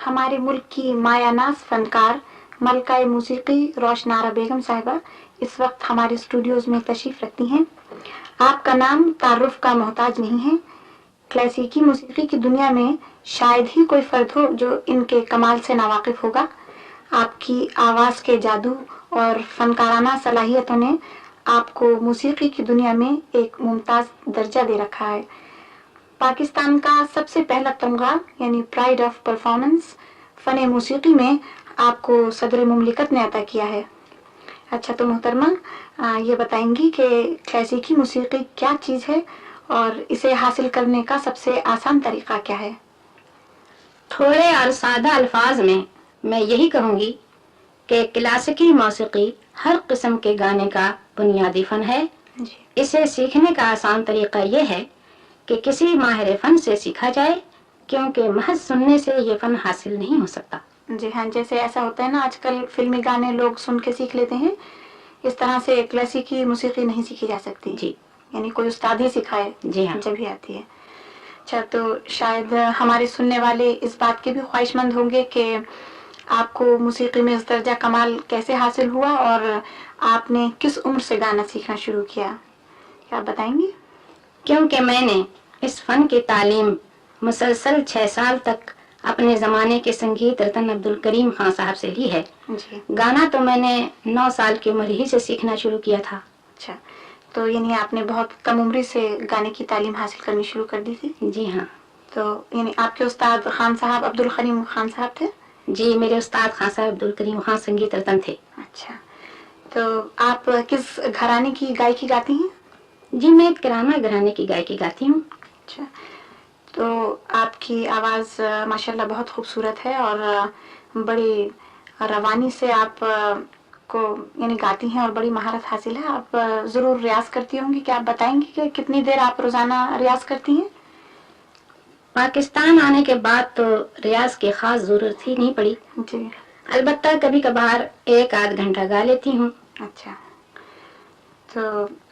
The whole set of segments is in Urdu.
ہمارے ملک کی مایہ ناز فنکار ملکہ موسیقی روشنارا بیگم صاحبہ اس وقت ہمارے اسٹوڈیوز میں تشریف رکھتی ہیں۔ آپ کا نام تعارف کا محتاج نہیں ہے۔ کلاسیکی موسیقی کی دنیا میں شاید ہی کوئی فرد ہو جو ان کے کمال سے ناواقف ہوگا۔ آپ کی آواز کے جادو اور فنکارانہ صلاحیتوں نے آپ کو موسیقی کی دنیا میں ایک ممتاز درجہ دے رکھا ہے۔ پاکستان کا سب سے پہلا تمغہ یعنی پرائڈ آف پرفارمنس فن موسیقی میں آپ کو صدر مملکت نے عطا کیا ہے۔ اچھا تو محترمہ یہ بتائیں گی کہ کلاسیکی موسیقی کیا چیز ہے اور اسے حاصل کرنے کا سب سے آسان طریقہ کیا ہے؟ تھوڑے اور سادہ الفاظ میں یہی کہوں گی کہ کلاسیکی موسیقی ہر قسم کے گانے کا بنیادی فن ہے۔ جی اسے سیکھنے کا آسان طریقہ یہ ہے کہ کسی ماہر فن سے سیکھا جائے، کیونکہ محض سننے سے یہ فن حاصل نہیں ہو سکتا۔ جی ہاں، جیسے ایسا ہوتا ہے نا آج کل فلمی گانے لوگ سن کے سیکھ لیتے ہیں، اس طرح سے کلاسیکی موسیقی نہیں سیکھی جا سکتی۔ جی یعنی کوئی استاد ہی سکھائے جی ہاں، جب ہی آتی ہے۔ اچھا تو شاید ہمارے سننے والے اس بات کے بھی خواہش مند ہوں گے کہ آپ کو موسیقی میں اس درجہ کمال کیسے حاصل ہوا اور آپ نے کس عمر سے گانا سیکھنا شروع کیا؟ کیا آپ بتائیں گی؟ کیونکہ میں نے اس فن کی تعلیم مسلسل 6 سال تک اپنے زمانے کے سنگیت رتن عبدالکریم خان صاحب سے لی ہے۔ جی گانا تو میں نے 9 سال کی عمر ہی سے سیکھنا شروع کیا تھا۔ اچھا، تو یعنی آپ نے بہت کم عمری سے گانے کی تعلیم حاصل کرنی شروع کر دی تھی؟ جی ہاں تو یعنی آپ کے استاد خان صاحب عبدالکریم خان صاحب تھے؟ جی، میرے استاد خان صاحب عبدالکریم خان سنگیت رتن تھے۔ اچھا، تو آپ کس گھرانے کی گائکی گاتی ہیں؟ جی، میں کرانہ گھرانے کی گائکی گاتی ہوں۔ اچھا، تو آپ کی آواز ماشاءاللہ بہت خوبصورت ہے اور بڑی روانی سے آپ کو یعنی گاتی ہیں اور بڑی مہارت حاصل ہے۔ آپ ضرور ریاض کرتی ہوں گی، کیا آپ بتائیں گی کہ کتنی دیر آپ روزانہ ریاض کرتی ہیں؟ پاکستان آنے کے بعد تو ریاض کی خاص ضرورت ہی نہیں پڑی، جی البتہ کبھی کبھار 1 آدھ گھنٹہ گا لیتی ہوں۔ اچھا، تو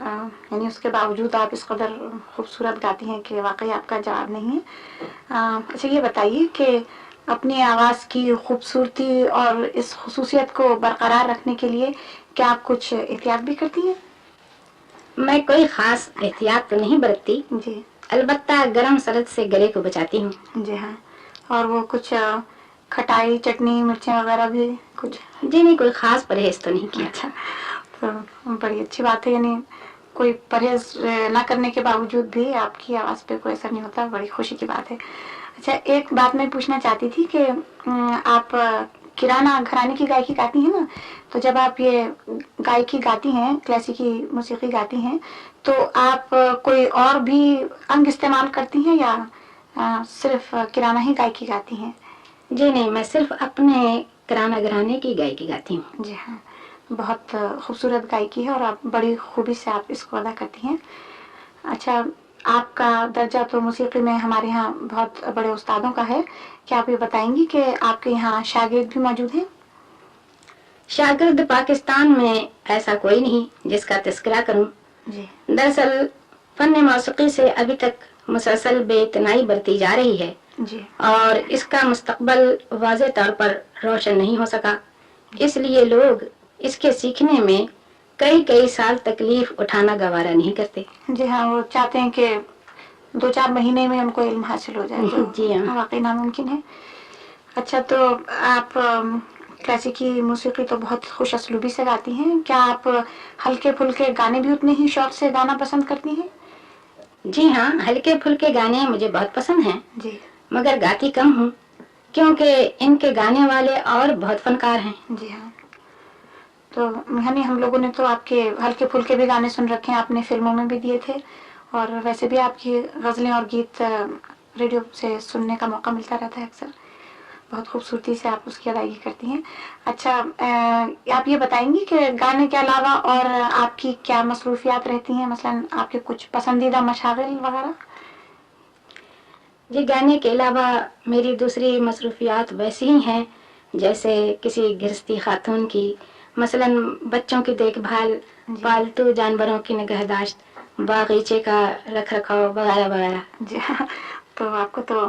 یعنی اس کے باوجود آپ اس قدر خوبصورت گاتی ہیں کہ واقعی آپ کا جواب نہیں ہے۔ اچھا یہ بتائیے کہ اپنی آواز کی خوبصورتی اور اس خصوصیت کو برقرار رکھنے کے لیے کیا آپ کچھ احتیاط بھی کرتی ہیں؟ میں کوئی خاص احتیاط تو نہیں برتتی، جی البتہ گرم سرد سے گلے کو بچاتی ہوں۔ جی ہاں، اور وہ کچھ کھٹائی چٹنی مرچیں وغیرہ بھی کچھ؟ جی نہیں، کوئی خاص پرہیز تو نہیں کیا۔ اچھا، تو بڑی اچھی بات ہے، یعنی کوئی پرہیز نہ کرنے کے باوجود بھی آپ کی آواز پہ کوئی اثر نہیں ہوتا، بڑی خوشی کی بات ہے۔ اچھا ایک بات میں پوچھنا چاہتی تھی کہ آپ کرانہ گھرانے کی گائکی گاتی ہیں نا، تو جب آپ یہ گائکی گاتی ہیں، کلاسیکی موسیقی گاتی ہیں، تو آپ کوئی اور بھی انگ استعمال کرتی ہیں یا صرف کرانہ ہی گائکی گاتی ہیں؟ جی نہیں، میں صرف اپنے کرانہ گھرانے کی گائکی گاتی ہوں۔ جی ہاں، بہت خوبصورت گائکی ہے اور آپ بڑی خوبی سے آپ اس کو ادا کرتی ہیں۔ اچھا، آپ کا درجہ تو موسیقی میں ہمارے یہاں بہت بڑے استادوں کا ہے، کیا آپ یہ بتائیں گی کہ آپ کے یہاں شاگرد بھی موجود ہیں؟ شاگرد پاکستان میں ایسا کوئی نہیں جس کا تذکرہ کروں۔ جی دراصل فن موسیقی سے ابھی تک مسلسل بے اتنائی برتی جا رہی ہے جی اور اس کا مستقبل واضح طور پر روشن نہیں ہو سکا، اس لیے لوگ اس کے سیکھنے میں کئی سال تکلیف اٹھانا گوارا نہیں کرتے۔ جی ہاں، وہ چاہتے ہیں کہ 2-4 مہینے میں ہم کو علم حاصل ہو جائے، جو جی ہاں، واقعی ناممکن ہے۔ اچھا تو آپ کلاسیکی موسیقی تو بہت خوش اسلوبی سے گاتی ہیں، کیا آپ ہلکے پھلکے گانے بھی اتنے ہی شوق سے گانا پسند کرتی ہیں؟ جی ہاں، ہلکے پھلکے گانے مجھے بہت پسند ہیں، جی مگر گاتی کم ہوں کیونکہ ان کے گانے والے اور بہت فنکار ہیں۔ جی ہاں، تو یعنی ہم لوگوں نے تو آپ کے ہلکے پھلکے بھی گانے سن رکھے ہیں، آپ نے فلموں میں بھی دیے تھے اور ویسے بھی آپ کی غزلیں اور گیت ریڈیو سے سننے کا موقع ملتا رہتا ہے اکثر، بہت خوبصورتی سے آپ اس کی ادائیگی کرتی ہیں۔ اچھا آپ یہ بتائیں گی کہ گانے کے علاوہ اور آپ کی کیا مصروفیات رہتی ہیں، مثلاً آپ کے کچھ پسندیدہ مشاغل وغیرہ؟ جی، گانے کے علاوہ میری دوسری مصروفیات ویسی ہی ہیں جیسے کسی گرہستی خاتون کی، مثلاً بچوں کی دیکھ بھال، پالتو جانوروں کی نگہداشت، باغیچے کا رکھ رکھاؤ وغیرہ وغیرہ۔ جی ہاں، تو آپ کو تو